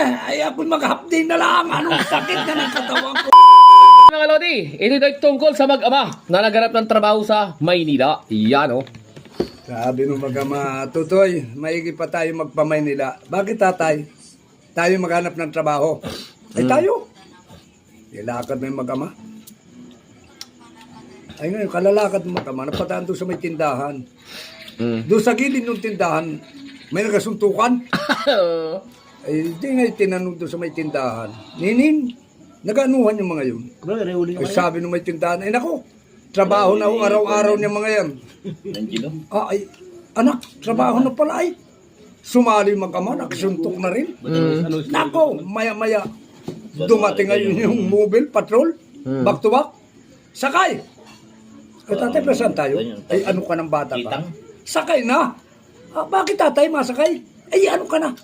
ay ako'y maghapding na lang. Anong sakit na ng katawan ko? Mga Lodi, ito ay tungkol sa mag-ama na naghanap ng trabaho sa Maynila. Yan o. Sabi nung mag-ama, Tutoy, maigi pa tayo magpa-Maynila. Bakit tatay? Tayo maghanap ng trabaho. Ay tayo. Ilakad mo yung mag-ama. Ay ngayon, kalalakad mo mag-ama, napataan doon sa may tindahan. Doon sa gilid ng tindahan, may nagasuntukan. Ay di nga tinanong doon sa may tindahan. Nining, nag-anuhan yung mga yun. Ay sabi nung may tindahan, ay nako, trabaho na ho araw-araw niya mga yan. Ay, anak, trabaho na pala ay. Sumali mag-ama, nakasuntok na rin. Nako, maya-maya, dumating ngayon yung mobile patrol, back to back. Sakay! Ay, tatay, saan tayo? Ay, ano ka ng bata ka? Sakay na! Bakit tatay masakay? Ay, ano ka na?